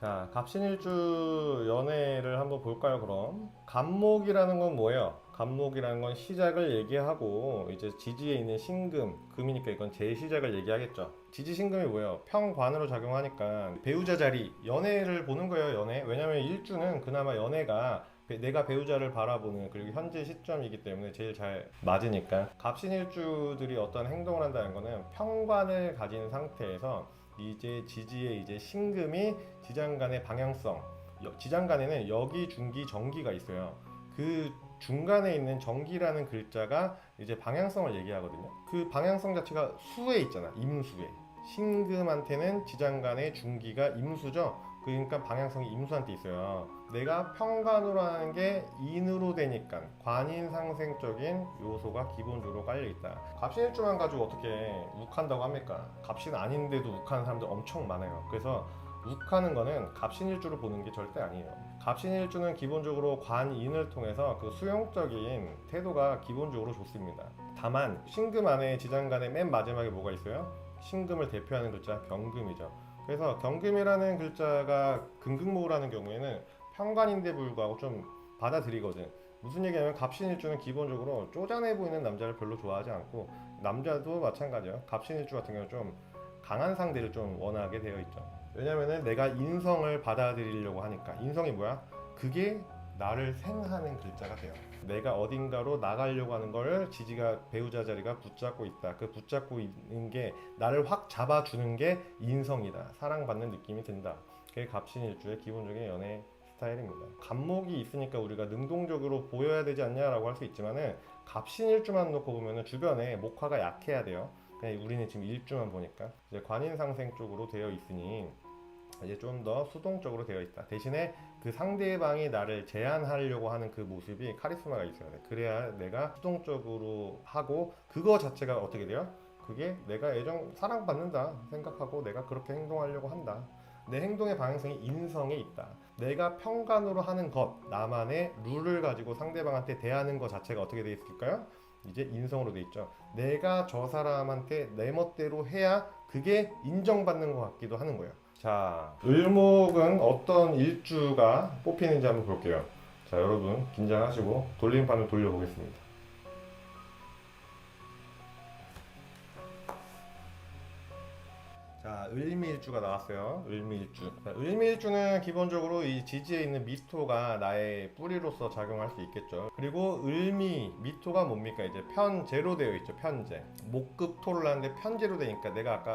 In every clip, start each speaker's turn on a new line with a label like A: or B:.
A: 자, 갑신일주 연애를 한번 볼까요, 그럼? 갑목이라는 건 뭐예요? 갑목이라는 건 시작을 얘기하고, 이제 지지에 있는 신금, 금이니까 이건 제 시작을 얘기하겠죠. 지지 신금이 뭐예요? 평관으로 작용하니까 배우자 자리, 연애를 보는 거예요, 연애. 왜냐면 일주는 그나마 연애가 내가 배우자를 바라보는 그리고 현재 시점이기 때문에 제일 잘 맞으니까 갑신일주들이 어떤 행동을 한다는 거는 평관을 가진 상태에서 이제 지지의 이제 신금이 지장간의 방향성, 지장간에는 여기, 중기, 정기가 있어요. 그 중간에 있는 정기라는 글자가 이제 방향성을 얘기하거든요. 그 방향성 자체가 수에 있잖아. 임수에. 신금한테는 지장간의 중기가 임수죠. 그러니까 방향성이 임수한테 있어요. 내가 평관으로 하는 게 인으로 되니까 관인상생적인 요소가 기본적으로 깔려있다. 갑신일주만 가지고 어떻게 욱한다고 합니까? 갑신 아닌데도 욱하는 사람들 엄청 많아요. 그래서 욱하는 거는 갑신일주로 보는 게 절대 아니에요. 갑신일주는 기본적으로 관인을 통해서 그 수용적인 태도가 기본적으로 좋습니다. 다만 신금 안에 지장간의 맨 마지막에 뭐가 있어요? 신금을 대표하는 글자 경금이죠. 그래서 경금이라는 글자가 금극목을 경우에는 편관인데 불구하고 좀 받아들이거든. 무슨 얘기냐면 갑신일주는 기본적으로 쪼잔해 보이는 남자를 별로 좋아하지 않고, 남자도 마찬가지예요. 갑신일주 같은 경우는 좀 강한 상대를 좀 원하게 되어 있죠. 왜냐면은 내가 인성을 받아들이려고 하니까. 인성이 뭐야? 그게 나를 생하는 글자가 돼요. 내가 어딘가로 나가려고 하는 걸 지지가 배우자 자리가 붙잡고 있다. 그 붙잡고 있는 게 나를 확 잡아주는 게 인성이다. 사랑받는 느낌이 든다. 그게 갑신일주의 기본적인 연애 스타일입니다. 갑목이 있으니까 우리가 능동적으로 보여야 되지 않냐라고 할 수 있지만은 갑신일주만 놓고 보면은 주변에 목화가 약해야 돼요. 그냥 우리는 지금 일주만 보니까 이제 관인상생 쪽으로 되어 있으니 이제 좀 더 수동적으로 되어 있다. 대신에 그 상대방이 나를 제한하려고 하는 그 모습이 카리스마가 있어야 돼. 그래야 내가 수동적으로 하고, 그거 자체가 어떻게 돼요? 그게 내가 사랑받는다 생각하고 내가 그렇게 행동하려고 한다. 내 행동의 방향성이 인성에 있다. 내가 평간으로 하는 것, 나만의 룰을 가지고 상대방한테 대하는 것 자체가 어떻게 되어 있을까요? 이제 인성으로 돼 있죠. 내가 저 사람한테 내 멋대로 해야 그게 인정받는 것 같기도 하는 거예요. 자, 을목은 어떤 일주가 뽑히는지 한번 볼게요. 자, 여러분 긴장하시고 돌림판을 돌려보겠습니다. 자, 을미일주가 나왔어요. 을미일주. 자, 을미일주는 기본적으로 이 지지에 있는 미토가 나의 뿌리로서 작용할 수 있겠죠. 그리고 미토가 뭡니까? 이제 편제로 되어 있죠. 편제. 목극토를 하는데 편제로 되니까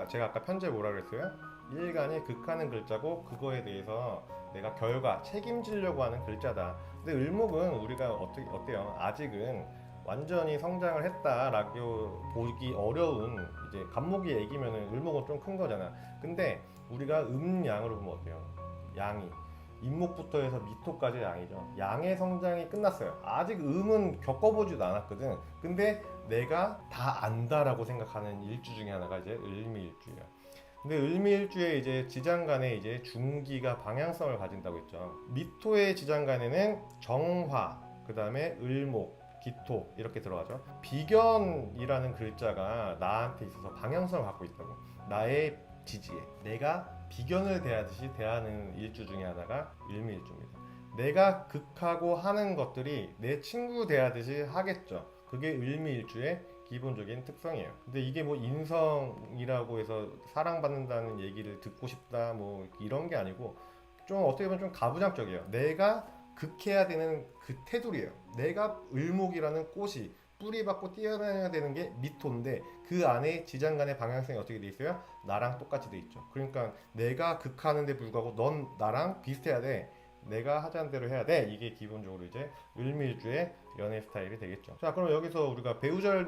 A: 제가 아까 편제 뭐라 그랬어요? 일간이 극하는 글자고, 그거에 대해서 내가 책임지려고 하는 글자다. 근데 을목은 우리가 어때요? 아직은 완전히 성장을 했다라고 보기 어려운, 이제 갑목이 애기면은 을목은 좀 큰 거잖아. 근데 우리가 음양으로 보면 어때요? 양이 임목부터 해서 미토까지 양이죠. 양의 성장이 끝났어요. 아직 음은 겪어보지도 않았거든. 근데 내가 다 안다라고 생각하는 일주 중에 하나가 이제 을미일주예요. 근데 을미일주의 이제 지장간에 이제 중기가 방향성을 가진다고 했죠. 미토의 지장간에는 정화, 그 다음에 을목, 기토 이렇게 들어가죠. 비견이라는 글자가 나한테 있어서 방향성을 갖고 있다고. 나의 지지에 내가 비견을 대하듯이 대하는 일주 중에 하나가 을미일주입니다. 내가 극하고 하는 것들이 내 친구 대하듯이 하겠죠. 그게 을미일주의 기본적인 특성이에요. 근데 이게 뭐 인성이라고 해서 사랑받는다는 얘기를 듣고 싶다 뭐 이런 게 아니고, 좀 어떻게 보면 좀 가부장적이에요. 내가 극해야 되는 그 테두리예요. 내가 을목이라는 꽃이 뿌리 받고 뛰어나야 되는 게 미토인데, 그 안에 지장간의 방향성이 어떻게 돼 있어요? 나랑 똑같이 돼 있죠. 그러니까 내가 극하는데 불구하고 넌 나랑 비슷해야 돼. 내가 하자는 대로 해야 돼. 이게 기본적으로 이제 을밀주의 연애 스타일이 되겠죠. 자, 그럼 여기서 우리가 배우자를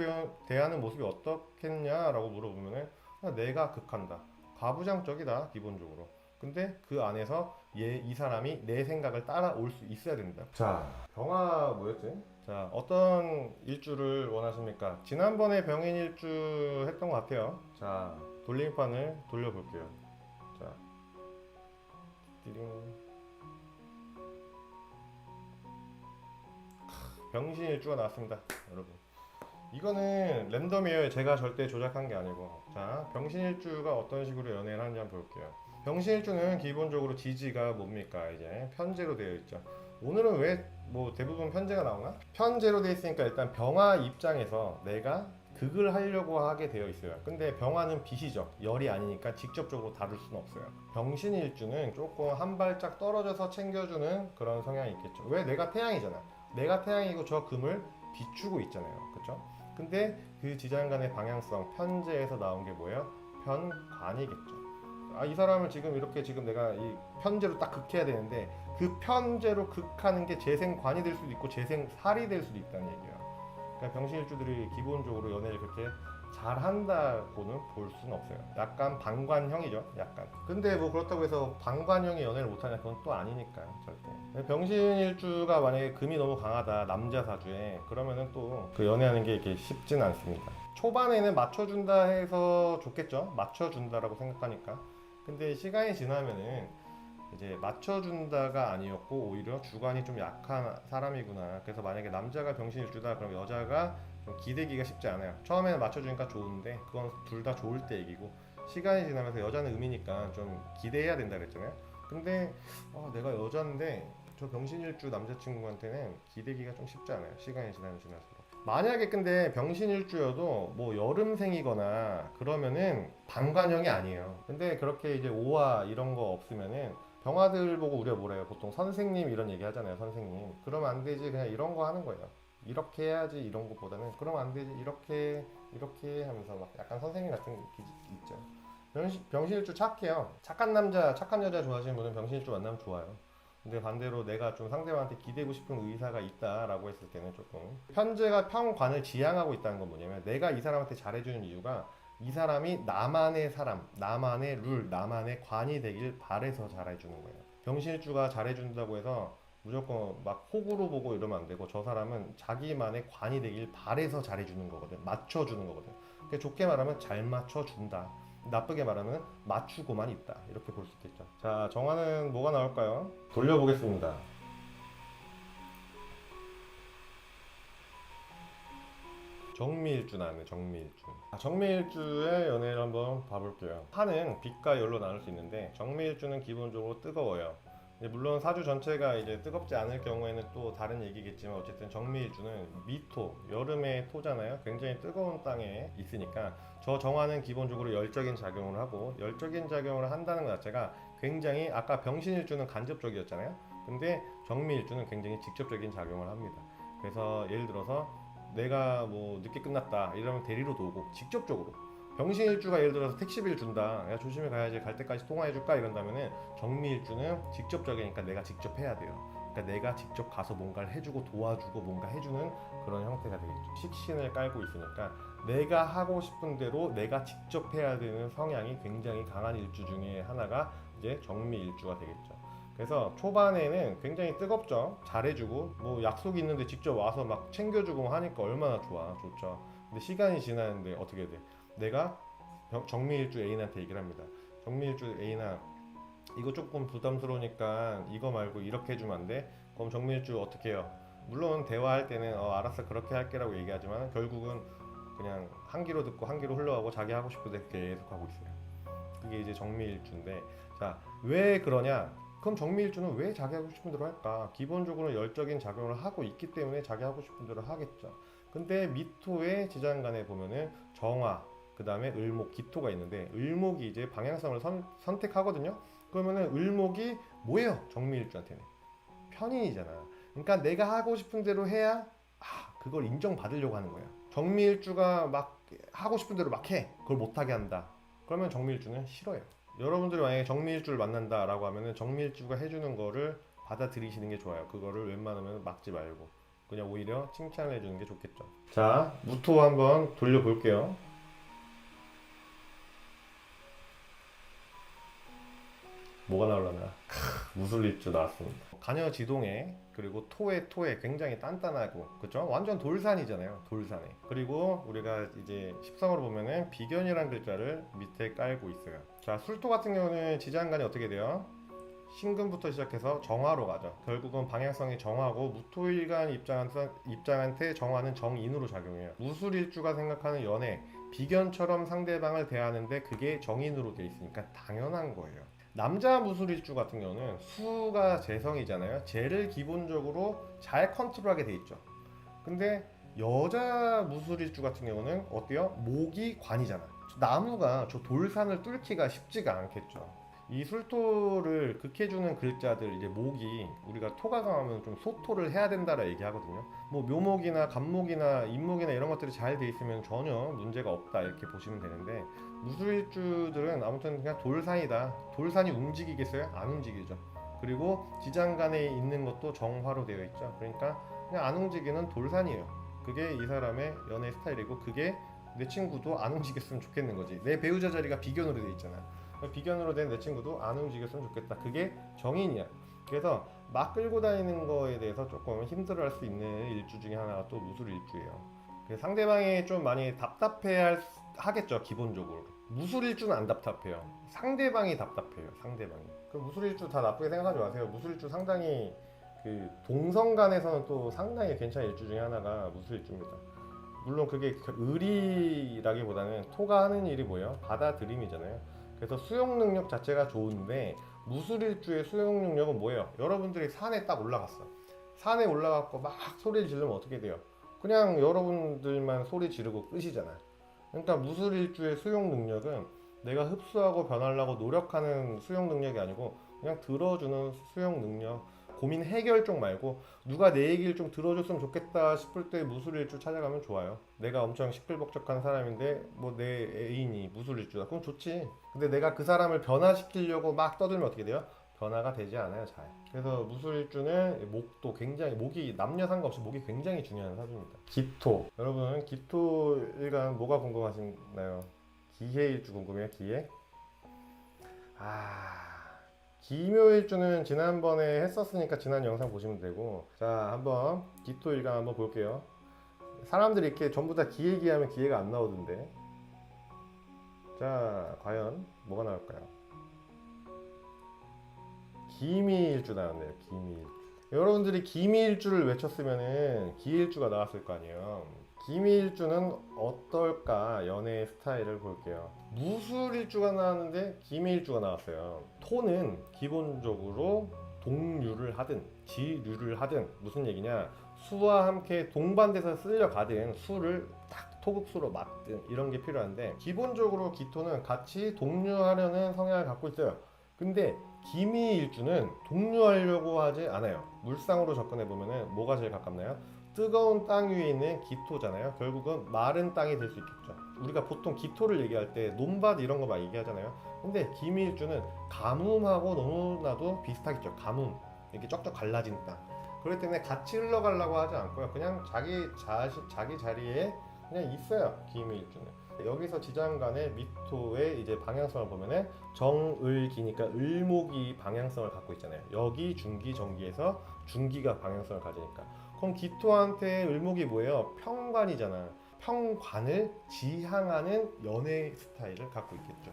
A: 대하는 모습이 어떻겠냐라고 물어보면은 내가 극한다. 가부장적이다, 기본적으로. 근데 그 안에서 이 사람이 내 생각을 따라올 수 있어야 된다. 자, 병화 뭐였지? 자, 어떤 일주를 원하십니까? 지난번에 병인 일주 했던 것 같아요. 자, 돌림판을 돌려볼게요. 자, 띠링. 병신일주가 나왔습니다, 여러분. 이거는 랜덤이에요. 제가 절대 조작한 게 아니고. 자, 병신일주가 어떤 식으로 연애를 하는지 한번 볼게요. 병신일주는 기본적으로 지지가 뭡니까? 이제 편제로 되어 있죠. 오늘은 왜 뭐 대부분 편제가 나오나? 편제로 되어 있으니까 일단 병화 입장에서 내가 극을 하려고 하게 되어 있어요. 근데 병화는 비시적, 열이 아니니까 직접적으로 다룰 수는 없어요. 병신일주는 조금 한 발짝 떨어져서 챙겨주는 그런 성향이 있겠죠. 왜? 내가 태양이잖아. 내가 태양이고 저 금을 비추고 있잖아요. 그쵸? 근데 그 지장 간의 방향성, 편제에서 나온 게 뭐예요? 편관이겠죠. 아, 이 사람을 지금 이렇게 지금 내가 이 편제로 딱 극해야 되는데 그 편제로 극하는 게 재생관이 될 수도 있고 재생살이 될 수도 있다는 얘기예요. 그러니까 병신일주들이 기본적으로 연애를 그렇게 잘한다고는 볼 수는 없어요. 약간 방관형이죠. 약간. 근데 뭐 그렇다고 해서 방관형이 연애를 못하냐 그건 또 아니니까 절대. 병신일주가 만약에 금이 너무 강하다 남자 사주에 그러면은 또 그 연애하는 게 이렇게 쉽진 않습니다. 초반에는 맞춰준다 해서 좋겠죠. 맞춰준다라고 생각하니까. 근데 시간이 지나면은 이제 맞춰준다가 아니었고 오히려 주관이 좀 약한 사람이구나. 그래서 만약에 남자가 병신일주다 그럼 여자가 좀 기대기가 쉽지 않아요. 처음에는 맞춰주니까 좋은데 그건 둘 다 좋을 때 얘기고 시간이 지나면서 여자는 음이니까 좀 기대해야 된다 그랬잖아요. 근데 내가 여자인데 저 병신일주 남자친구한테는 기대기가 좀 쉽지 않아요. 시간이 지나면 지날수록. 만약에 근데 병신일주여도 뭐 여름생이거나 그러면은 방관형이 아니에요. 근데 그렇게 이제 오화 이런 거 없으면은 병아들 보고 우리가 뭐래요? 보통 선생님 이런 얘기 하잖아요. 선생님. 그러면 안 되지. 그냥 이런 거 하는 거예요. 이렇게 해야지 이런 것보다는 그러면 안 되지. 이렇게 하면서 막 약간 선생님 같은 게 있죠. 병신일주 착해요. 착한 남자, 착한 여자 좋아하시는 분은 병신일주 만나면 좋아요. 근데 반대로 내가 좀 상대방한테 기대고 싶은 의사가 있다라고 했을 때는 조금 편제가 평관을 지향하고 있다는 건 뭐냐면 내가 이 사람한테 잘해주는 이유가 이 사람이 나만의 사람, 나만의 룰, 나만의 관이 되길 바래서 잘해주는 거예요. 병신일주가 잘해준다고 해서 무조건 막 호구로 보고 이러면 안 되고 저 사람은 자기만의 관이 되길 바래서 잘해주는 거거든. 맞춰주는 거거든. 그러니까 좋게 말하면 잘 맞춰준다. 나쁘게 말하면 맞추고만 있다. 이렇게 볼 수 있겠죠. 자, 정화는 뭐가 나올까요? 돌려보겠습니다. 정미일주 나왔네. 정미일주. 정미일주의 연애를 한번 봐볼게요. 하는 빛과 열로 나눌 수 있는데 정미일주는 기본적으로 뜨거워요. 물론 사주 전체가 이제 뜨겁지 않을 경우에는 또 다른 얘기겠지만 어쨌든 정미일주는 미토, 여름의 토잖아요. 굉장히 뜨거운 땅에 있으니까 저 정화는 기본적으로 열적인 작용을 하고 열적인 작용을 한다는 것 자체가 굉장히 아까 병신일주는 간접적이었잖아요. 근데 정미일주는 굉장히 직접적인 작용을 합니다. 그래서 예를 들어서 내가 뭐 늦게 끝났다 이러면 대리로도 오고 직접적으로 병신일주가 예를 들어서 택시비를 준다 야 조심히 가야지 갈 때까지 통화해줄까 이런다면은 정미일주는 직접적이니까 내가 직접 해야 돼요. 그러니까 내가 직접 가서 뭔가를 해주고 도와주고 뭔가 해주는 그런 형태가 되겠죠. 식신을 깔고 있으니까 내가 하고 싶은 대로 내가 직접 해야 되는 성향이 굉장히 강한 일주 중에 하나가 이제 정미일주가 되겠죠. 그래서 초반에는 굉장히 뜨겁죠. 잘해주고 뭐 약속이 있는데 직접 와서 막 챙겨주고 하니까 얼마나 좋죠. 근데 시간이 지나는데 어떻게 돼? 내가 정미일주 애인한테 얘기를 합니다. 정미일주 애인아 이거 조금 부담스러우니까 이거 말고 이렇게 해주면 안 돼? 그럼 정미일주 어떻게 해요? 물론 대화할 때는 알았어 그렇게 할게라고 얘기하지만 결국은 그냥 한 귀로 듣고 한 귀로 흘러가고 자기 하고 싶은 대로 계속 하고 있어요. 그게 이제 정미일주인데 자 왜 그러냐? 그럼 정미일주는 왜 자기 하고 싶은 대로 할까? 기본적으로 열적인 작용을 하고 있기 때문에 자기 하고 싶은 대로 하겠죠. 근데 미토의 지장간에 보면은 정화, 그 다음에 을목, 기토가 있는데 을목이 이제 방향성을 선택하거든요. 그러면은 을목이 뭐예요? 정미일주한테는 편인이잖아. 그러니까 내가 하고 싶은 대로 해야 그걸 인정받으려고 하는 거예요. 정미일주가 막 하고 싶은 대로 막 해. 그걸 못하게 한다. 그러면 정미일주는 싫어요. 여러분들이 만약에 정미일주를 만난다라고 하면은 정미일주가 해주는 거를 받아들이시는 게 좋아요. 그거를 웬만하면 막지 말고 그냥 오히려 칭찬을 해주는 게 좋겠죠. 자, 무토 한번 돌려볼게요. 뭐가 나올라나? 무술일주 나왔습니다. 간여지동에 그리고 토에 굉장히 단단하고 그쵸? 완전 돌산이잖아요. 돌산에. 그리고 우리가 이제 십성으로 보면은 비견이라는 글자를 밑에 깔고 있어요. 자, 술토 같은 경우는 지장간이 어떻게 돼요? 신금부터 시작해서 정화로 가죠. 결국은 방향성이 정화고 무토일간 입장한테 정화는 정인으로 작용해요. 무술일주가 생각하는 연애 비견처럼 상대방을 대하는데 그게 정인으로 돼 있으니까 당연한 거예요. 남자 무술일주 같은 경우는 수가 재성이잖아요. 재를 기본적으로 잘 컨트롤하게 돼 있죠. 근데 여자 무술일주 같은 경우는 어때요? 목이 관이잖아. 나무가 저 돌산을 뚫기가 쉽지가 않겠죠. 이 술토를 극해주는 글자들, 이제 목이, 우리가 토가강하면 좀 소토를 해야 된다라 얘기하거든요. 뭐 묘목이나 간목이나 인목이나 이런 것들이 잘 돼 있으면 전혀 문제가 없다 이렇게 보시면 되는데, 무술일주들은 아무튼 그냥 돌산이다. 돌산이 움직이겠어요? 안 움직이죠. 그리고 지장간에 있는 것도 정화로 되어 있죠. 그러니까 그냥 안 움직이는 돌산이에요. 그게 이 사람의 연애 스타일이고, 그게 내 친구도 안 움직였으면 좋겠는 거지. 내 배우자 자리가 비견으로 돼 있잖아. 비견으로 된 내 친구도 안 움직였으면 좋겠다. 그게 정인이야. 그래서 막 끌고 다니는 거에 대해서 조금 힘들어할 수 있는 일주 중에 하나가 또 무술일주예요. 상대방이 좀 많이 답답해 하겠죠. 기본적으로 무술일주는 안 답답해요. 상대방이 답답해요. 상대방이. 그 무술일주 다 나쁘게 생각하지 마세요. 무술일주 상당히 그 동성간에서는 또 상당히 괜찮은 일주 중에 하나가 무술일주입니다. 물론 그게 의리라기보다는 토가 하는 일이 뭐예요? 받아들임이잖아요. 그래서 수용 능력 자체가 좋은데, 무술일주의 수용 능력은 뭐예요? 여러분들이 산에 딱 올라갔어. 산에 올라갔고 막 소리를 지르면 어떻게 돼요? 그냥 여러분들만 소리 지르고 끝이잖아. 그러니까 무술일주의 수용 능력은 내가 흡수하고 변하려고 노력하는 수용 능력이 아니고, 그냥 들어주는 수용 능력. 고민 해결 쪽 말고 누가 내 얘기를 좀 들어줬으면 좋겠다 싶을 때 무술일주 찾아가면 좋아요. 내가 엄청 시끌벅적한 사람인데 뭐 내 애인이 무술일주다, 그럼 좋지. 근데 내가 그 사람을 변화시키려고 막 떠들면 어떻게 돼요? 변화가 되지 않아요, 잘. 그래서 무술일주는 목도 굉장히, 목이 남녀 상관없이 목이 굉장히 중요한 사주입니다. 기토. 여러분 기토 일간 뭐가 궁금하신가요? 기해일주 궁금해요? 기해? 기묘일주는 지난번에 했었으니까 지난 영상 보시면 되고, 자 한번 기토일간 한번 볼게요. 사람들이 이렇게 전부 다 기 얘기하면 기회가 안 나오던데, 자 과연 뭐가 나올까요? 기미일주 나왔네요. 기미일주. 여러분들이 기미일주를 외쳤으면은 기일주가 나왔을 거 아니에요. 기미일주는 어떨까? 연애의 스타일을 볼게요. 무술일주가 나왔는데 기미일주가 나왔어요. 토는 기본적으로 동류를 하든 지류를 하든, 무슨 얘기냐, 수와 함께 동반돼서 쓸려가든 수를 딱 토극수로 막든 이런 게 필요한데, 기본적으로 기토는 같이 동류하려는 성향을 갖고 있어요. 근데 기미일주는 동류하려고 하지 않아요. 물상으로 접근해 보면은 뭐가 제일 가깝나요? 뜨거운 땅 위에 있는 기토잖아요. 결국은 마른 땅이 될 수 있겠죠. 우리가 보통 기토를 얘기할 때 논밭 이런 거 막 얘기하잖아요. 근데 기미일주는 가뭄하고 너무나도 비슷하겠죠. 가뭄, 이렇게 쩍쩍 갈라진 땅. 그렇기 때문에 같이 흘러가려고 하지 않고요. 그냥 자기 자리에 그냥 있어요. 기미일주는. 여기서 지장간의 미토의 이제 방향성을 보면은 정을기니까 을목이 방향성을 갖고 있잖아요. 여기 중기 정기에서 중기가 방향성을 가지니까, 그럼 기토한테 을목이 뭐예요? 평관이잖아. 평관을 지향하는 연애 스타일을 갖고 있겠죠.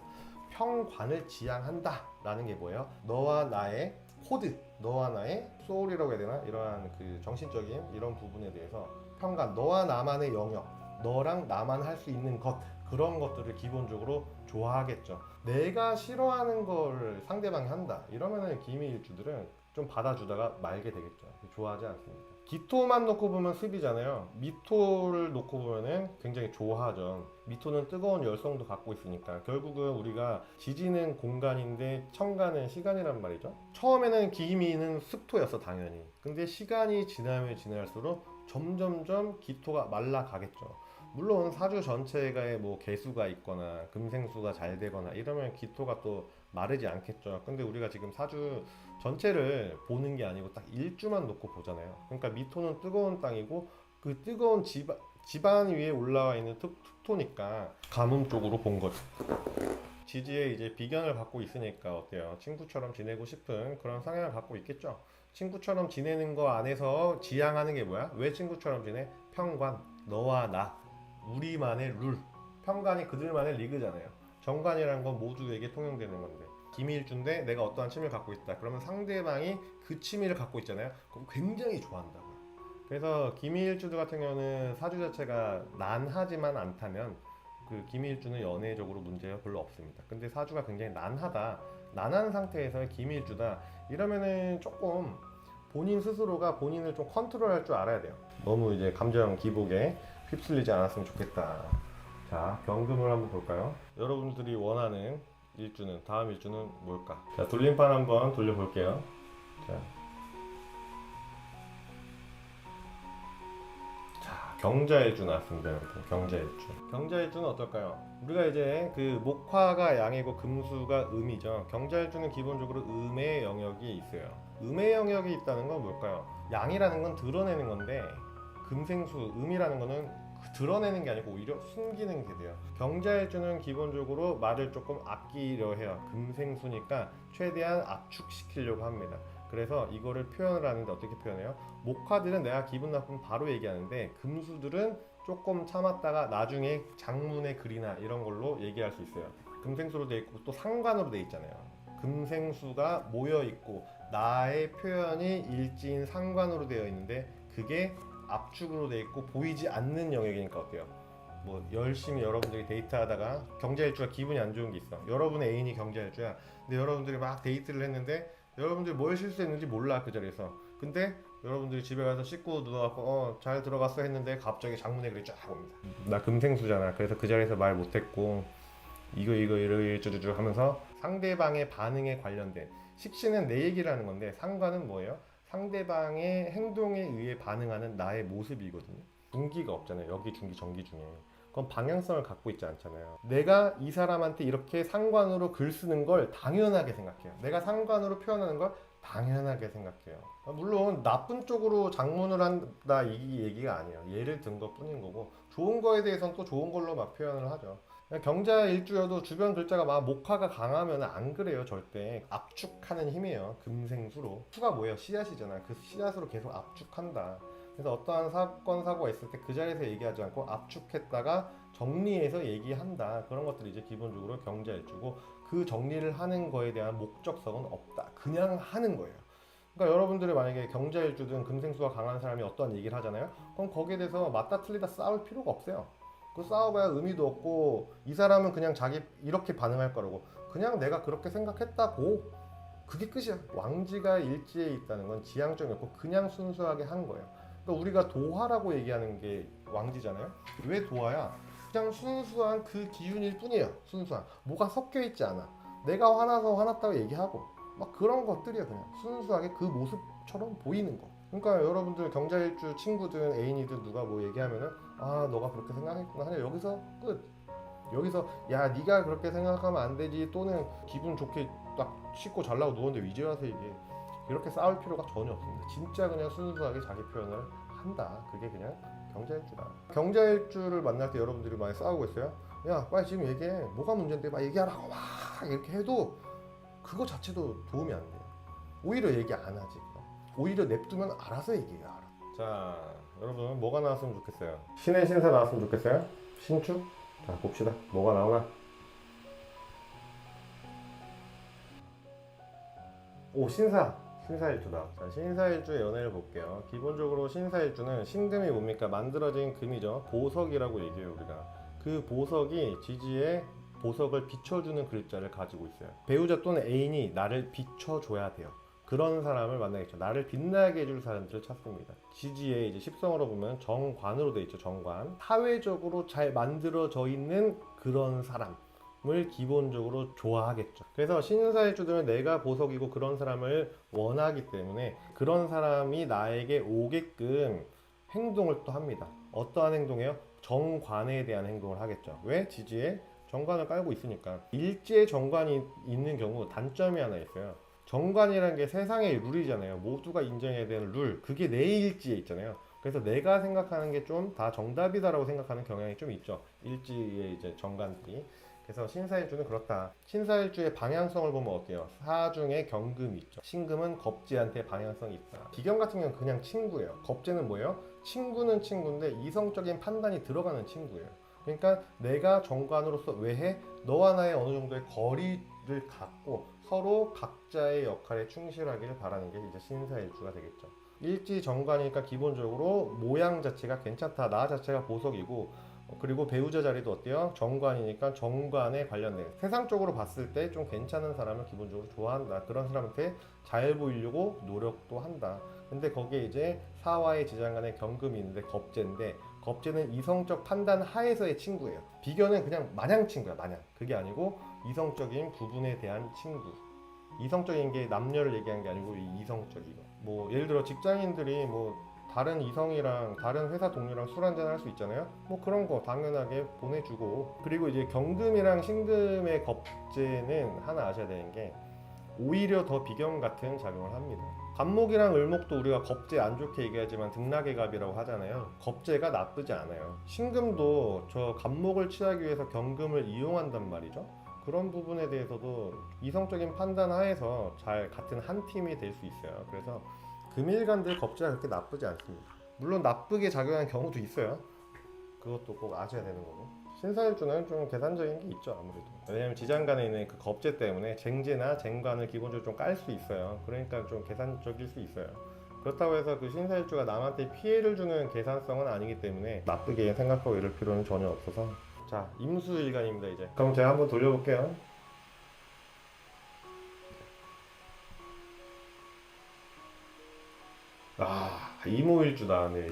A: 평관을 지향한다 라는 게 뭐예요? 너와 나의 코드, 너와 나의 소울이라고 해야 되나? 이러한 그 정신적인 이런 부분에 대해서 평관, 너와 나만의 영역, 너랑 나만 할 수 있는 것, 그런 것들을 기본적으로 좋아하겠죠. 내가 싫어하는 걸 상대방이 한다 이러면은 기미일주들은 좀 받아주다가 말게 되겠죠. 좋아하지 않습니다. 기토만 놓고 보면 습이잖아요. 미토를 놓고 보면은 굉장히 좋아하죠. 미토는 뜨거운 열성도 갖고 있으니까. 결국은 우리가 지지는 공간인데 청간은 시간이란 말이죠. 처음에는 기미는 습토였어, 당연히. 근데 시간이 지나면 지날수록 점점점 기토가 말라가겠죠. 물론 사주 전체가 뭐 개수가 있거나 금생수가 잘 되거나 이러면 기토가 또 마르지 않겠죠. 근데 우리가 지금 사주 전체를 보는 게 아니고 딱 일주만 놓고 보잖아요. 그러니까 미토는 뜨거운 땅이고, 그 뜨거운 집안 위에 올라와 있는 토니까 가뭄 쪽으로 본 거죠. 지지에 이제 비견을 갖고 있으니까 어때요? 친구처럼 지내고 싶은 그런 성향을 갖고 있겠죠. 친구처럼 지내는 거 안에서 지향하는 게 뭐야? 왜 친구처럼 지내? 평관, 너와 나, 우리만의 룰. 평관이 그들만의 리그잖아요. 정관이라는 건 모두에게 통용되는 건데, 기밀주인데 내가 어떠한 취미를 갖고 있다. 그러면 상대방이 그 취미를 갖고 있잖아요. 그럼 굉장히 좋아한다고요. 그래서 기밀주들 같은 경우는 사주 자체가 난하지만 않다면 그 김일주는 연애적으로 문제가 별로 없습니다. 근데 사주가 굉장히 난한 상태에서의 김일주다 이러면은 조금 본인 스스로가 본인을 좀 컨트롤할 줄 알아야 돼요. 너무 이제 감정 기복에 휩쓸리지 않았으면 좋겠다. 자, 경금을 한번 볼까요? 여러분들이 원하는 일주는, 다음 일주는 뭘까? 자, 돌림판 한번 돌려볼게요. 자, 경자일주 나왔습니다, 여러분. 경자일주. 경자일주는 어떨까요? 우리가 이제 그 목화가 양이고 금수가 음이죠. 경자일주는 기본적으로 음의 영역이 있어요. 음의 영역이 있다는 건 뭘까요? 양이라는 건 드러내는 건데 금생수, 음이라는 거는 드러내는 게 아니고 오히려 숨기는 게 돼요. 경자일주는 기본적으로 말을 조금 아끼려 해요. 금생수니까 최대한 압축시키려고 합니다. 그래서 이거를 표현을 하는데 어떻게 표현해요? 목화들은 내가 기분 나쁘면 바로 얘기하는데 금수들은 조금 참았다가 나중에 장문의 글이나 이런 걸로 얘기할 수 있어요. 금생수로 돼 있고 또 상관으로 돼 있잖아요. 금생수가 모여 있고 나의 표현이 일지인 상관으로 되어 있는데 그게 압축으로 돼 있고 보이지 않는 영역이니까 어때요? 뭐 열심히 여러분들이 데이트하다가 경자일주가 기분이 안 좋은 게 있어. 여러분의 애인이 경자일주야. 근데 여러분들이 막 데이트를 했는데 여러분들이 뭘 실수했는지 몰라 그 자리에서. 근데 여러분들이 집에 가서 씻고 누워갖고 잘 들어갔어 했는데 갑자기 장문의 글이 쫙 옵니다. 나 금생수잖아. 그래서 그 자리에서 말 못했고 이거 이러쭈쭈 하면서 상대방의 반응에 관련된 식신은 내 얘기를 하는 건데 상관은 뭐예요? 상대방의 행동에 의해 반응하는 나의 모습이거든요. 중기가 없잖아요. 여기 중기 정기 중에. 그건 방향성을 갖고 있지 않잖아요. 내가 이 사람한테 이렇게 상관으로 글 쓰는 걸 당연하게 생각해요. 내가 상관으로 표현하는 걸 당연하게 생각해요. 물론 나쁜 쪽으로 장문을 한다 이 얘기가 아니에요. 예를 든 것 뿐인 거고 좋은 거에 대해서는 또 좋은 걸로 막 표현을 하죠. 경자 일주여도 주변 글자가 막 목화가 강하면 안 그래요. 절대 압축하는 힘이에요. 금생수로. 수가 뭐예요? 씨앗이잖아. 그 씨앗으로 계속 압축한다. 그래서 어떠한 사건 사고가 있을 때 그 자리에서 얘기하지 않고 압축했다가 정리해서 얘기한다. 그런 것들이 이제 기본적으로 경자일주고 그 정리를 하는 거에 대한 목적성은 없다. 그냥 하는 거예요. 그러니까 여러분들이 만약에 경자일주든 금생수가 강한 사람이 어떠한 얘기를 하잖아요. 그럼 거기에 대해서 맞다 틀리다 싸울 필요가 없어요. 그 싸워봐야 의미도 없고 이 사람은 그냥 자기 이렇게 반응할 거라고 그냥 내가 그렇게 생각했다고 그게 끝이야. 왕지가 일지에 있다는 건 지향점이 없고 그냥 순수하게 한 거예요. 그러니까 우리가 도화라고 얘기하는 게 왕지잖아요. 왜 도화야? 그냥 순수한 그 기운일 뿐이에요. 순수한 뭐가 섞여 있지 않아. 내가 화나서 화났다고 얘기하고 막 그런 것들이야. 그냥 순수하게 그 모습처럼 보이는 거. 그러니까 여러분들 경자일주 친구든 애인이든 누가 뭐 얘기하면은 아 너가 그렇게 생각했구나 하냐 여기서 끝. 여기서 야 네가 그렇게 생각하면 안 되지 또는 기분 좋게 딱 씻고 잘라고 누웠는데 이제 와서 이게 이렇게 싸울 필요가 전혀 없습니다. 진짜 그냥 순수하게 자기 표현을 한다. 그게 그냥 경자일주다. 경자일주를 만날 때 여러분들이 많이 싸우고 있어요. 야 빨리 지금 얘기해. 뭐가 문제인데 막 얘기하라고 막 이렇게 해도 그거 자체도 도움이 안 돼요. 오히려 얘기 안 하지. 오히려 냅두면 알아서 얘기해요. 알아. 자 여러분 뭐가 나왔으면 좋겠어요? 신의 신사 나왔으면 좋겠어요? 신축? 자 봅시다. 뭐가 나오나? 오 신사일주다. 자 신사일주의 연애를 볼게요. 기본적으로 신사일주는 신금이 뭡니까? 만들어진 금이죠. 보석이라고 얘기해요 우리가. 그 보석이 지지에 보석을 비춰주는 글자를 가지고 있어요. 배우자 또는 애인이 나를 비춰줘야 돼요. 그런 사람을 만나겠죠. 나를 빛나게 해줄 사람들을 찾습니다. 지지에 이제 십성으로 보면 정관으로 돼 있죠. 정관. 사회적으로 잘 만들어져 있는 그런 사람을 기본적으로 좋아하겠죠. 그래서 신사일주들은 내가 보석이고 그런 사람을 원하기 때문에 그런 사람이 나에게 오게끔 행동을 또 합니다. 어떠한 행동이에요? 정관에 대한 행동을 하겠죠. 왜? 지지에 정관을 깔고 있으니까. 일지에 정관이 있는 경우 단점이 하나 있어요. 정관이라는 게 세상의 룰이잖아요. 모두가 인정해야 되는 룰. 그게 내 일지에 있잖아요. 그래서 내가 생각하는 게 좀 다 정답이다라고 생각하는 경향이 좀 있죠. 일지의 이제 정관들이. 그래서 신사일주는 그렇다. 신사일주의 방향성을 보면 어때요? 사중에 경금이 있죠. 신금은 겁재한테 방향성이 있다. 기경 같은 경우는 그냥 친구예요. 겁재는 뭐예요? 친구는 친구인데 이성적인 판단이 들어가는 친구예요. 그러니까 내가 정관으로서 왜 너와 나의 어느 정도의 거리를 갖고 서로 각자의 역할에 충실하기를 바라는 게 이제 신사일주가 되겠죠. 일지 정관이니까 기본적으로 모양 자체가 괜찮다. 나 자체가 보석이고 그리고 배우자 자리도 어때요? 정관이니까 정관에 관련된 세상적으로 봤을 때 좀 괜찮은 사람을 기본적으로 좋아한다. 그런 사람한테 잘 보이려고 노력도 한다. 근데 거기에 이제 사화의 지장간의 경금이 있는데 겁재인데 겁재는 이성적 판단 하에서의 친구예요. 비견은 그냥 마냥 친구야, 마냥. 그게 아니고 이성적인 부분에 대한 친구. 이성적인 게 남녀를 얘기한 게 아니고 이성적인 거. 뭐 예를 들어 직장인들이 뭐 다른 이성이랑 다른 회사 동료랑 술 한잔 할 수 있잖아요. 뭐 그런 거 당연하게 보내주고. 그리고 이제 경금이랑 신금의 겁재는 하나 아셔야 되는 게 오히려 더 비경 같은 작용을 합니다. 간목이랑 을목도 우리가 겁재 안 좋게 얘기하지만 등락의 갑이라고 하잖아요. 겁재가 나쁘지 않아요. 신금도 저 간목을 취하기 위해서 경금을 이용한단 말이죠. 그런 부분에 대해서도 이성적인 판단 하에서 잘 같은 한 팀이 될 수 있어요. 그래서 금일간들 겁재가 그렇게 나쁘지 않습니다. 물론 나쁘게 작용하는 경우도 있어요. 그것도 꼭 아셔야 되는 거고. 신사일주는 좀 계산적인 게 있죠, 아무래도. 왜냐면 지장간에 있는 그 겁재 때문에 쟁재나 쟁관을 기본적으로 좀 깔 수 있어요. 그러니까 좀 계산적일 수 있어요. 그렇다고 해서 그 신사일주가 남한테 피해를 주는 계산성은 아니기 때문에 나쁘게 생각하고 이럴 필요는 전혀 없어서. 자, 임수일간입니다 이제. 그럼 제가 한번 돌려볼게요. 이모일주 나왔네요.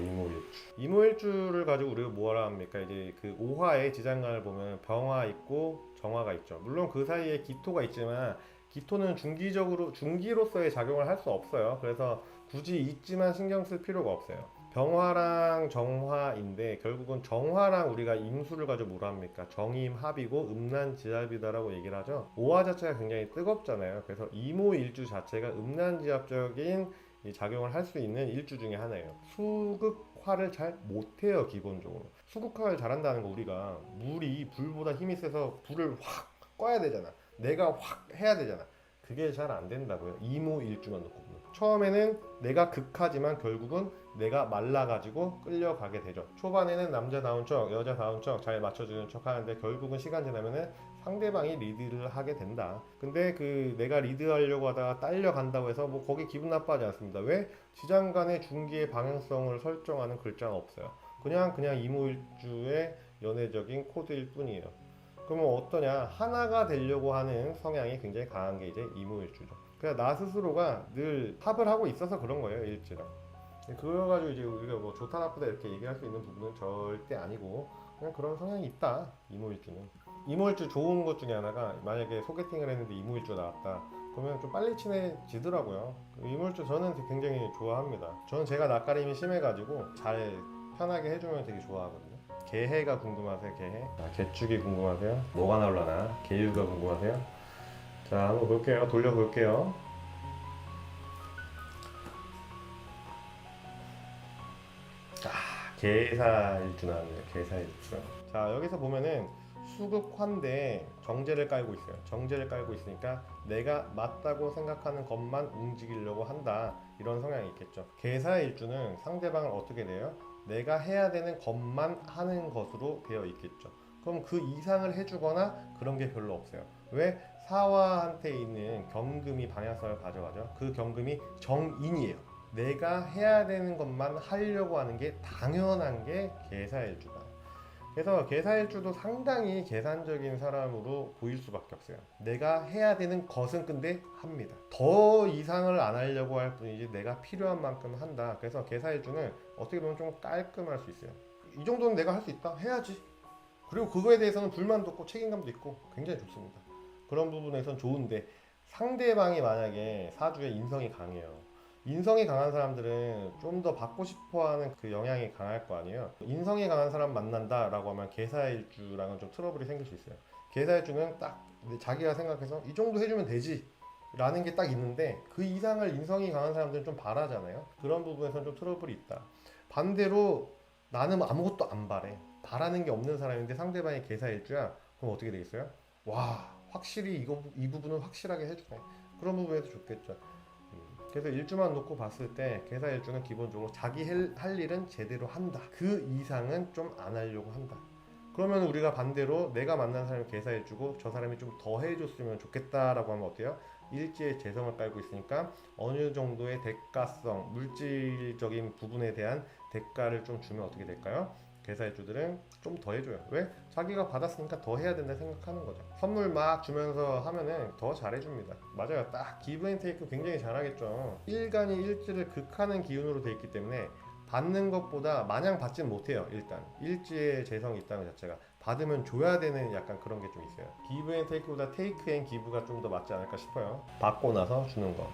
A: 이모일주를 가지고 우리가 뭐라 합니까? 이제 그 오화의 지장간을 보면 병화 있고 정화가 있죠. 물론 그 사이에 기토가 있지만 기토는 중기로서의 작용을 할 수 없어요. 그래서 굳이 있지만 신경 쓸 필요가 없어요. 병화랑 정화인데 결국은 정화랑 우리가 임수를 가지고 뭐라 합니까? 정임합이고 음란지합이다라고 얘기를 하죠. 오화 자체가 굉장히 뜨겁잖아요. 그래서 이모일주 자체가 음란지합적인 이 작용을 할 수 있는 일주 중에 하나예요. 수극화를 잘 못해요, 기본적으로. 수극화를 잘한다는 거 우리가 물이 불보다 힘이 세서 불을 확 꺼야 되잖아. 내가 확 해야 되잖아. 그게 잘 안 된다고요. 이모일주만 놓고 보면. 처음에는 내가 극하지만 결국은 내가 말라가지고 끌려가게 되죠. 초반에는 남자다운 척, 여자다운 척 잘 맞춰주는 척 하는데 결국은 시간 지나면은 상대방이 리드를 하게 된다. 근데 그 내가 리드하려고 하다가 딸려간다고 해서 뭐 거기 기분 나빠하지 않습니다. 왜? 지장간의 중기의 방향성을 설정하는 글자는 없어요. 그냥 이모일주의 연애적인 코드일 뿐이에요. 그러면 어떠냐? 하나가 되려고 하는 성향이 굉장히 강한 게 이제 이모일주죠. 그냥 나 스스로가 늘 합을 하고 있어서 그런 거예요, 일지랑. 그거 가지고 이제 우리가 뭐 좋다 나쁘다 이렇게 얘기할 수 있는 부분은 절대 아니고 그냥 그런 성향이 있다, 이모일주는. 이모일주 좋은 것 중에 하나가 만약에 소개팅을 했는데 이모일주 나왔다. 그러면 좀 빨리 친해지더라고요. 이모일주 저는 굉장히 좋아합니다. 저는 제가 낯가림이 심해가지고 잘 편하게 해주면 되게 좋아하거든요. 개해가 궁금하세요? 개해? 개축이 궁금하세요? 뭐가 나올라나? 개유가 궁금하세요? 자, 한번 볼게요. 돌려볼게요. 개사일주 나왔네요. 개사일주. 자, 여기서 보면은 수극화인데 정제를 깔고 있어요. 정제를 깔고 있으니까 내가 맞다고 생각하는 것만 움직이려고 한다. 이런 성향이 있겠죠. 개사일주는 상대방을 어떻게 돼요? 내가 해야 되는 것만 하는 것으로 되어 있겠죠. 그럼 그 이상을 해주거나 그런 게 별로 없어요. 왜? 사화한테 있는 경금이 방향성을 가져가죠. 그 경금이 정인이에요. 내가 해야 되는 것만 하려고 하는 게 당연한 게 개사일주다. 그래서 개사일주도 상당히 계산적인 사람으로 보일 수밖에 없어요. 내가 해야 되는 것은 근데 합니다. 더 이상을 안 하려고 할 뿐이지 내가 필요한 만큼 한다. 그래서 개사일주는 어떻게 보면 좀 깔끔할 수 있어요. 이 정도는 내가 할 수 있다? 해야지. 그리고 그거에 대해서는 불만도 없고 책임감도 있고 굉장히 좋습니다. 그런 부분에선 좋은데 상대방이 만약에 사주에 인성이 강해요. 인성이 강한 사람들은 좀 더 받고 싶어하는 그 영향이 강할 거 아니에요. 인성이 강한 사람 만난다라고 하면 개사일주랑은 좀 트러블이 생길 수 있어요. 개사일주는 딱 자기가 생각해서 이 정도 해주면 되지 라는 게 딱 있는데 그 이상을 인성이 강한 사람들은 좀 바라잖아요. 그런 부분에서는 좀 트러블이 있다. 반대로 나는 아무것도 안 바래. 바라는 게 없는 사람인데 상대방이 개사일주야. 그럼 어떻게 되겠어요? 와, 확실히 이 부분은 확실하게 해주네. 그런 부분에서 좋겠죠. 그래서 일주만 놓고 봤을 때 개사일주는 기본적으로 자기 할 일은 제대로 한다. 그 이상은 좀 안 하려고 한다. 그러면 우리가 반대로 내가 만난 사람이 개사일주고 저 사람이 좀 더 해줬으면 좋겠다라고 하면 어때요? 일지의 재성을 깔고 있으니까 어느 정도의 대가성, 물질적인 부분에 대한 대가를 좀 주면 어떻게 될까요? 개사일주들은 좀 더 해줘요. 왜? 자기가 받았으니까 더 해야 된다 생각하는 거죠. 선물 막 주면서 하면은 더 잘해줍니다. 맞아요. 딱 기브 앤 테이크 굉장히 잘하겠죠. 일간이 일지를 극하는 기운으로 돼 있기 때문에 받는 것보다 마냥 받지는 못해요. 일단 일지의 재성이 있다는 자체가 받으면 줘야 되는 약간 그런 게 좀 있어요. 기브 앤 테이크보다 테이크 앤 기브가 좀 더 맞지 않을까 싶어요. 받고 나서 주는 거.